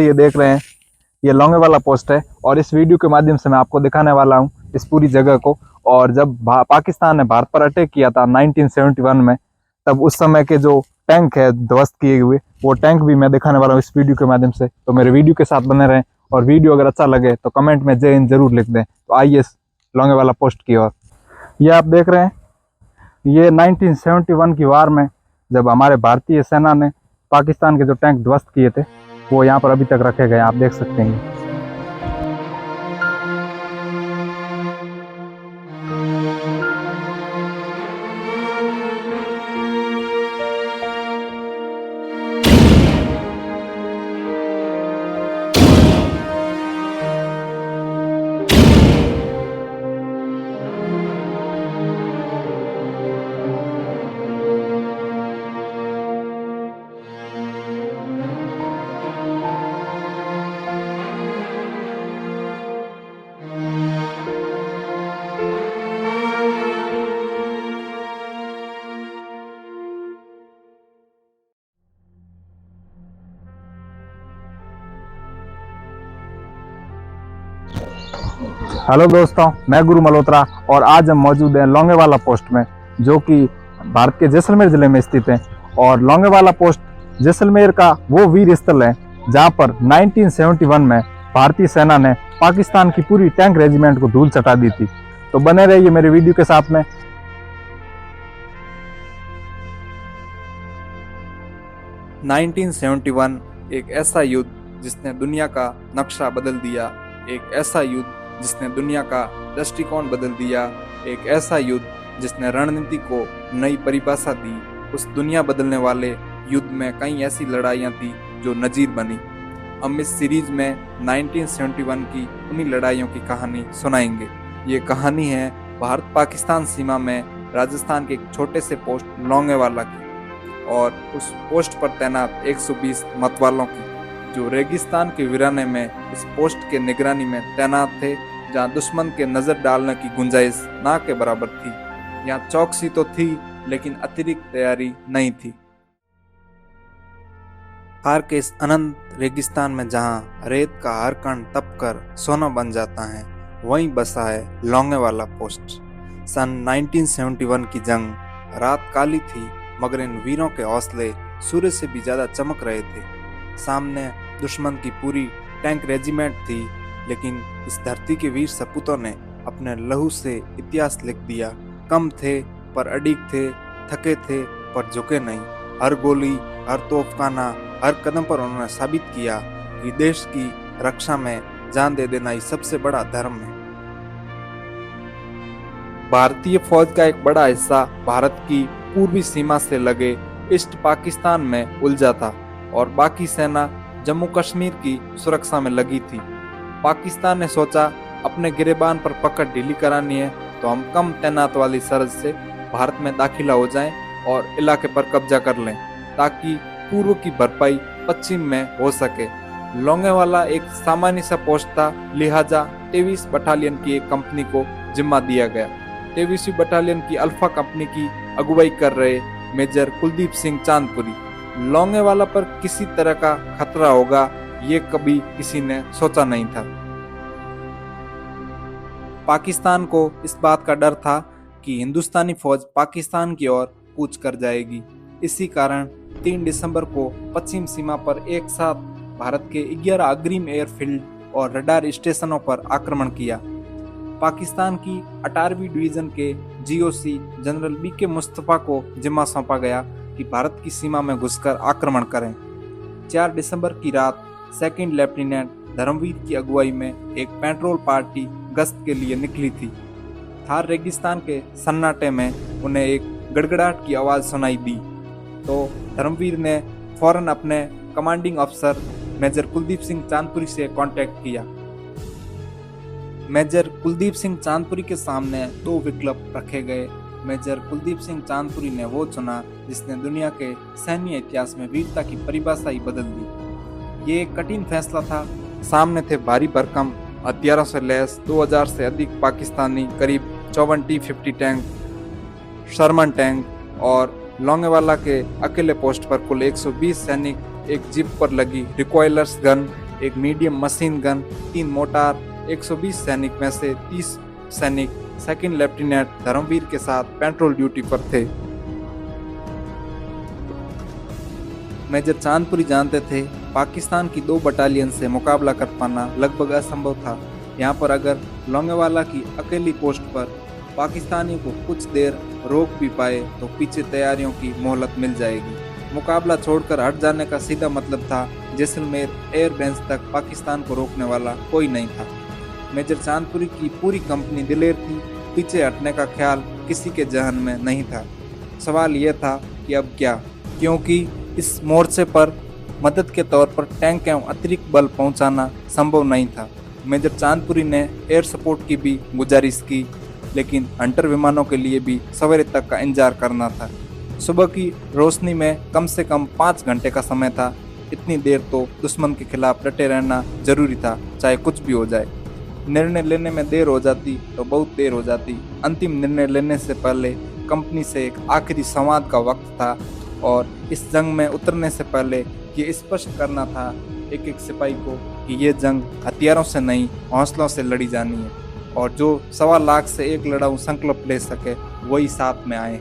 ये देख रहे हैं, ये लोंगेवाला पोस्ट है और इस वीडियो के माध्यम से मैं आपको दिखाने वाला हूँ इस पूरी जगह को। और जब पाकिस्तान ने भारत पर अटैक किया था 1971 में, तब उस समय के जो टैंक है ध्वस्त किए हुए, वो टैंक भी मैं दिखाने वाला हूँ इस वीडियो के माध्यम से। तो मेरे वीडियो के साथ बने रहें और वीडियो अगर अच्छा लगे तो कमेंट में जय हिंद जरूर लिख दें। तो आइए लोंगेवाला पोस्ट की ओर। ये आप देख रहे हैं, ये 1971 की वार में जब हमारे भारतीय सेना ने पाकिस्तान के जो टैंक ध्वस्त किए थे, वो यहाँ पर अभी तक रखे गए, आप देख सकते हैं। हेलो दोस्तों, मैं गुरु मल्होत्रा और आज हम मौजूद हैं लोंगेवाला पोस्ट में, जो कि भारत के जैसलमेर जिले में स्थित है। और लोंगेवाला पोस्ट जैसलमेर का वो वीर स्थल है जहां पर 1971 में भारतीय सेना ने पाकिस्तान की पूरी टैंक रेजिमेंट को धूल चटा दी थी। तो बने रहिए मेरे वीडियो के साथ में। 1971 एक ऐसा युद्ध जिसने दुनिया का नक्शा बदल दिया, एक ऐसा युद्ध जिसने दुनिया का दृष्टिकोण बदल दिया, एक ऐसा युद्ध जिसने रणनीति को नई परिभाषा दी। उस दुनिया बदलने वाले युद्ध में कई ऐसी लड़ाइयाँ थी जो नजीर बनी। हम इस सीरीज में 1971 की उन्हीं लड़ाइयों की कहानी सुनाएंगे। ये कहानी है भारत पाकिस्तान सीमा में राजस्थान के एक छोटे से पोस्ट लोंगेवाला की, और उस पोस्ट पर तैनात 120 मतवालों की, जो रेगिस्तान के वीराने में इस पोस्ट के निगरानी में तैनात थे, जहां दुश्मन के नजर डालने की गुंजाइश ना के बराबर थी। यहाँ चौकसी तो थी, लेकिन अतिरिक्त तैयारी नहीं थी। थार के इस अनंत रेगिस्तान में जहां रेत का हर कण तपकर सोना बन जाता है, वहीं बसा है लोंगेवाला पोस्ट। सन 1971 की जंग रात काली थी, मगर इन वीरों के हौसले सूर्य से भी ज्यादा चमक रहे थे। सामने दुश्मन की पूरी टैंक रेजिमेंट थी, लेकिन इस धरती के वीर सपूतों ने अपने लहू से इतिहास लिख दिया। कम थे पर अडिग थे, थके थे पर झुके नहीं। हर गोली, हर तोपखाना, हर कदम पर उन्होंने साबित किया कि देश की रक्षा में जान दे देना ही सबसे बड़ा धर्म है। भारतीय फौज का एक बड़ा हिस्सा भारत की पूर्वी सीमा से लगे ईस्ट पाकिस्तान में उलझा था और बाकी सेना जम्मू कश्मीर की सुरक्षा में लगी थी। पाकिस्तान ने सोचा अपने गिरेबान पर पकड़ ढीली करानी है, तो हम कम तैनात वाली सरहद से भारत में दाखिला हो जाएं और इलाके पर कब्जा कर लें, ताकि पूर्व की भरपाई पश्चिम में हो सके। लोंगेवाला एक सामान्य सा पोस्ट था, लिहाजा 23 बटालियन की एक कंपनी को जिम्मा दिया गया। 23वीं बटालियन की अल्फा कंपनी की अगुवाई कर रहे मेजर कुलदीप सिंह चांदपुरी। लोंगेवाला पर किसी तरह का खतरा होगा, ये कभी किसी ने सोचा नहीं था। पाकिस्तान को इस बात का डर था कि हिंदुस्तानी फौज पाकिस्तान की ओर कूच कर जाएगी। इसी कारण 3 दिसंबर को पश्चिम सीमा पर एक साथ भारत के 11 अग्रिम एयरफील्ड और रडार स्टेशनों पर आक्रमण किया। पाकिस्तान की 18वीं डिवीजन के जीओसी जनरल बीके मुस्तफा को जिम्मा सौंपा गया कि भारत की सीमा में घुसकर आक्रमण करें। 4 दिसंबर की रात सेकंड लेफ्टिनेंट धर्मवीर की अगुवाई में एक पेट्रोल पार्टी गश्त के लिए निकली थी। थार रेगिस्तान के सन्नाटे में उन्हें एक गड़गड़ाहट की आवाज़ सुनाई दी, तो धर्मवीर ने फौरन अपने कमांडिंग अफसर मेजर कुलदीप सिंह चांदपुरी से कांटेक्ट किया। मेजर कुलदीप सिंह चांदपुरी के सामने 2 विकल्प रखे गए। मेजर कुलदीप सिंह चांदपुरी ने वो चुना जिसने दुनिया के सैन्य इतिहास में वीरता की परिभाषा ही बदल दी। ये एक कठिन फैसला था। सामने थे भारी भरकम हथियारों से लैस 2000 से अधिक पाकिस्तानी करीब 54 T-50 टैंक, शर्मन टैंक, और लोंगेवाला के अकेले पोस्ट पर कुल 120 सैनिक, एक जीप पर लगी रिकॉइलर्स गन, एक मीडियम मशीन गन, 3 मोटार, 120 सैनिक में से 30 सैनिक सेकंड लेफ्टिनेंट धर्मवीर के साथ पेट्रोल ड्यूटी पर थे। मेजर चांदपुरी जानते थे पाकिस्तान की 2 बटालियन से मुकाबला कर पाना लगभग असंभव था। यहाँ पर अगर लोंगेवाला की अकेली पोस्ट पर पाकिस्तानी को कुछ देर रोक भी पाए तो पीछे तैयारियों की मोहलत मिल जाएगी। मुकाबला छोड़कर हट जाने का सीधा मतलब था जैसलमेर एयरबेस तक पाकिस्तान को रोकने वाला कोई नहीं था। मेजर चांदपुरी की पूरी कंपनी दिलेर थी, पीछे हटने का ख्याल किसी के जहन में नहीं था। सवाल यह था कि अब क्या, क्योंकि इस मोर्चे पर मदद के तौर पर टैंक एवं अतिरिक्त बल पहुंचाना संभव नहीं था। मेजर चांदपुरी ने एयर सपोर्ट की भी गुजारिश की, लेकिन हंटर विमानों के लिए भी सवेरे तक का इंतजार करना था। सुबह की रोशनी में कम से कम 5 घंटे का समय था। इतनी देर तो दुश्मन के खिलाफ डटे रहना जरूरी था, चाहे कुछ भी हो जाए। निर्णय लेने में देर हो जाती तो बहुत देर हो जाती। अंतिम निर्णय लेने से पहले कंपनी से एक आखिरी संवाद का वक्त था और इस जंग में उतरने से पहले ये स्पष्ट करना था एक एक सिपाही को कि ये जंग हथियारों से नहीं, हौसलों से लड़ी जानी है और जो 1.25 लाख से एक लड़ाऊ संकल्प ले सके वही साथ में आए।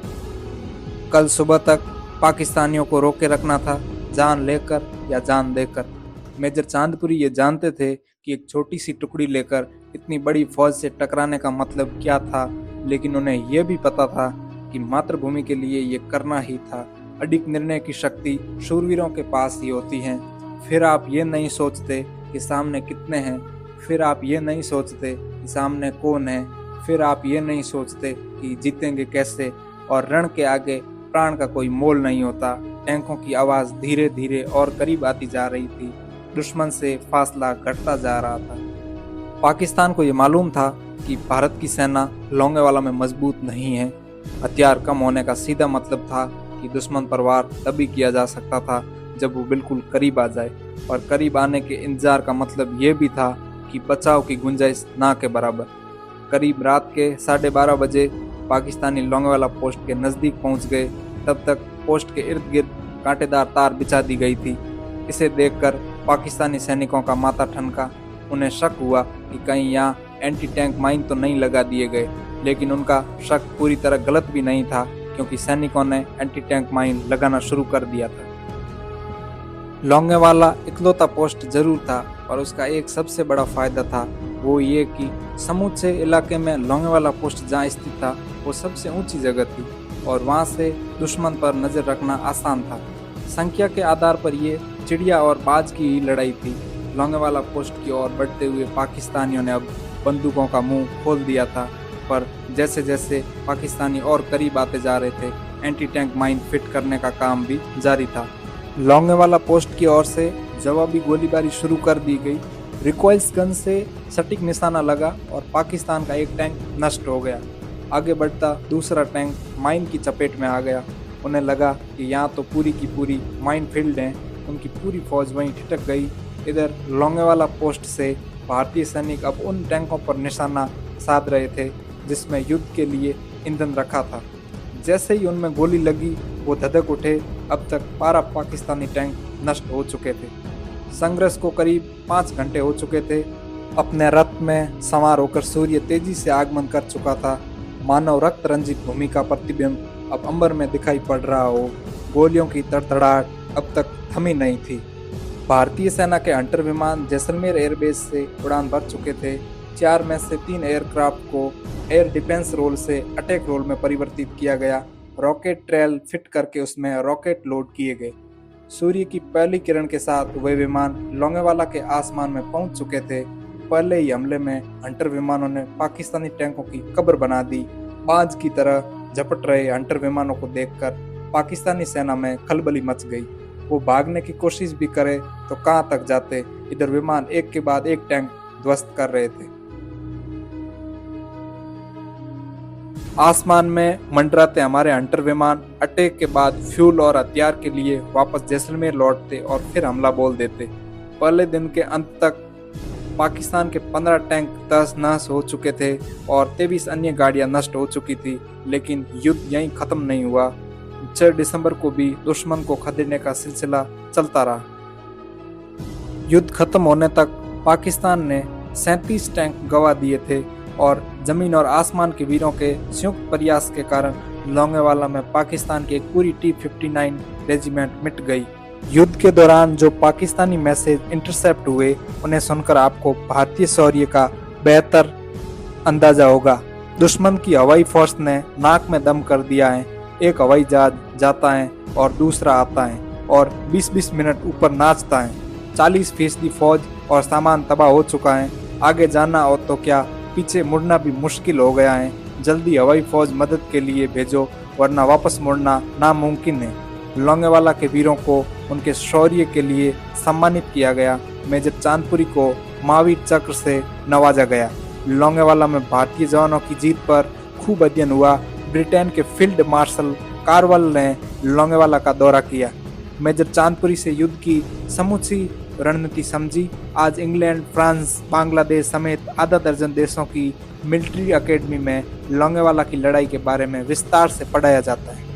कल सुबह तक पाकिस्तानियों को रोके रखना था, जान लेकर या जान देकर। मेजर चांदपुरी ये जानते थे कि एक छोटी सी टुकड़ी लेकर इतनी बड़ी फौज से टकराने का मतलब क्या था, लेकिन उन्हें यह भी पता था कि मातृभूमि के लिए ये करना ही था। अडिग निर्णय की शक्ति शूरवीरों के पास ही होती है। फिर आप ये नहीं सोचते कि सामने कितने हैं, फिर आप ये नहीं सोचते कि सामने कौन है, फिर आप ये नहीं सोचते कि जीतेंगे कैसे, और रण के आगे प्राण का कोई मोल नहीं होता। टैंकों की आवाज़ धीरे धीरे और करीब आती जा रही थी। दुश्मन से फासला घटता जा रहा था। पाकिस्तान को ये मालूम था कि भारत की सेना लोंगेवाला में मजबूत नहीं है। हथियार कम होने का सीधा मतलब था कि दुश्मन पर वार तभी किया जा सकता था जब वो बिल्कुल करीब आ जाए, और करीब आने के इंतजार का मतलब ये भी था कि बचाव की गुंजाइश ना के बराबर। करीब रात के 12:30 बजे पाकिस्तानी लोंगेवाला पोस्ट के नज़दीक पहुंच गए। तब तक पोस्ट के इर्द गिर्द कांटेदार तार बिछा दी गई थी। इसे देखकर पाकिस्तानी सैनिकों का माथा ठनका। उन्हें शक हुआ कि कहीं यहाँ एंटी टैंक माइन तो नहीं लगा दिए गए, लेकिन उनका शक पूरी तरह गलत भी नहीं था, क्योंकि सैनिकों ने एंटी टैंक माइन लगाना शुरू कर दिया था। लोंगेवाला इकलौता पोस्ट जरूर था, और उसका एक सबसे बड़ा फायदा था वो ये कि समूचे इलाके में लोंगेवाला पोस्ट जहाँ स्थित था वो सबसे ऊंची जगह थी और वहाँ से दुश्मन पर नजर रखना आसान था। संख्या के आधार पर ये चिड़िया और बाज की ही लड़ाई थी। लोंगेवाला पोस्ट की ओर बढ़ते हुए पाकिस्तानियों ने अब बंदूकों का मुंह खोल दिया था, पर जैसे जैसे पाकिस्तानी और करीब आते जा रहे थे, एंटी टैंक माइन फिट करने का काम भी जारी था। लोंगेवाला पोस्ट की ओर से जवाबी गोलीबारी शुरू कर दी गई। रिकॉइल्स गन से सटीक निशाना लगा और पाकिस्तान का एक टैंक नष्ट हो गया। आगे बढ़ता दूसरा टैंक माइन की चपेट में आ गया। उन्हें लगा कि यहाँ तो पूरी की पूरी माइन फील्ड है। उनकी पूरी फौज वहीं ठिठक गई। इधर लोंगेवाला पोस्ट से भारतीय सैनिक अब उन टैंकों पर निशाना साध रहे थे जिसमें युद्ध के लिए ईंधन रखा था। जैसे ही उनमें गोली लगी वो धधक उठे। अब तक 12 पाकिस्तानी टैंक नष्ट हो चुके थे। संघर्ष को करीब 5 घंटे हो चुके थे। अपने रथ में सवार होकर सूर्य तेजी से आगमन कर चुका था। मानव रक्त रंजित भूमि का प्रतिबिंब अब अंबर में दिखाई पड़ रहा हो। गोलियों की तड़तड़ाहट अब तक थमी नहीं थी। भारतीय सेना के हंटर विमान जैसलमेर एयरबेस से उड़ान भर चुके थे। 4 में से 3 एयरक्राफ्ट को एयर डिफेंस रोल से अटैक रोल में परिवर्तित किया गया। रॉकेट ट्रेल फिट करके उसमें रॉकेट लोड किए गए। सूर्य की पहली किरण के साथ वे विमान लोंगेवाला के आसमान में पहुंच चुके थे। पहले ही हमले में हंटर विमानों ने पाकिस्तानी टैंकों की कब्र बना दी। बाज की तरह झपट रहे हंटर विमानों को देखकर पाकिस्तानी सेना में खलबली मच गई। वो भागने की कोशिश भी करे तो कहां तक जाते। इधर विमान एक के बाद एक टैंक ध्वस्त कर रहे थे। आसमान में मंडराते हमारे हंटर विमान अटैक के बाद फ्यूल और हथियार के लिए वापस जैसलमेर लौटते और फिर हमला बोल देते। पहले दिन के अंत तक पाकिस्तान के 15 टैंक तहस-नहस हो चुके थे और 23 अन्य गाड़ियां नष्ट हो चुकी थी, लेकिन युद्ध यहीं खत्म नहीं हुआ। 6 दिसंबर को भी दुश्मन को खदेड़ने का सिलसिला चलता रहा। युद्ध खत्म होने तक पाकिस्तान ने 37 टैंक गंवा दिए थे और जमीन और आसमान के वीरों के संयुक्त प्रयास के कारण लोंगेवाला में पाकिस्तान की एक पूरी T-59 रेजिमेंट मिट गई। युद्ध के दौरान जो पाकिस्तानी मैसेज इंटरसेप्ट हुए उन्हें सुनकर आपको भारतीय शौर्य का बेहतर अंदाजा होगा। दुश्मन की हवाई फोर्स ने नाक में दम कर दिया है। एक हवाई जहाज जाता है और दूसरा आता है और 20-20 मिनट ऊपर नाचता है। 40% फौज और सामान तबाह हो चुका है। आगे जाना हो तो क्या, पीछे मुड़ना भी मुश्किल हो गया है। जल्दी हवाई फौज मदद के लिए भेजो वरना वापस मुड़ना नामुमकिन है। लोंगेवाला के वीरों को उनके शौर्य के लिए सम्मानित किया गया। मेजर चांदपुरी को महावीर चक्र से नवाजा गया। लोंगेवाला में भारतीय जवानों की जीत पर खूब अध्ययन हुआ। ब्रिटेन के फील्ड मार्शल कार्वल ने लोंगेवाला का दौरा किया। मेजर चांदपुरी से युद्ध की समूची रणनीति समझी। आज इंग्लैंड, फ्रांस, बांग्लादेश समेत आधा दर्जन देशों की मिलिट्री एकेडमी में लोंगेवाला की लड़ाई के बारे में विस्तार से पढ़ाया जाता है।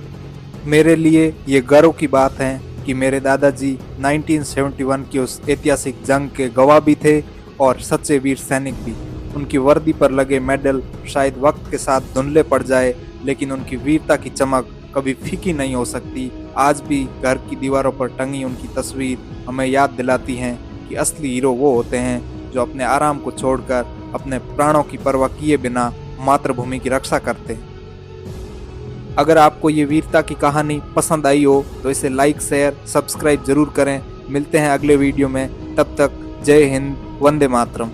मेरे लिए ये गर्व की बात है कि मेरे दादाजी 1971 की उस ऐतिहासिक जंग के गवाह भी थे और सच्चे वीर सैनिक भी। उनकी वर्दी पर लगे मेडल शायद वक्त के साथ धुंधले पड़ जाए, लेकिन उनकी वीरता की चमक कभी फीकी नहीं हो सकती। आज भी घर की दीवारों पर टंगी उनकी तस्वीर हमें याद दिलाती हैं कि असली हीरो वो होते हैं जो अपने आराम को छोड़कर अपने प्राणों की परवाह किए बिना मातृभूमि की रक्षा करते हैं। अगर आपको ये वीरता की कहानी पसंद आई हो तो इसे लाइक, शेयर, सब्सक्राइब जरूर करें। मिलते हैं अगले वीडियो में, तब तक जय हिंद, वंदे मातरम।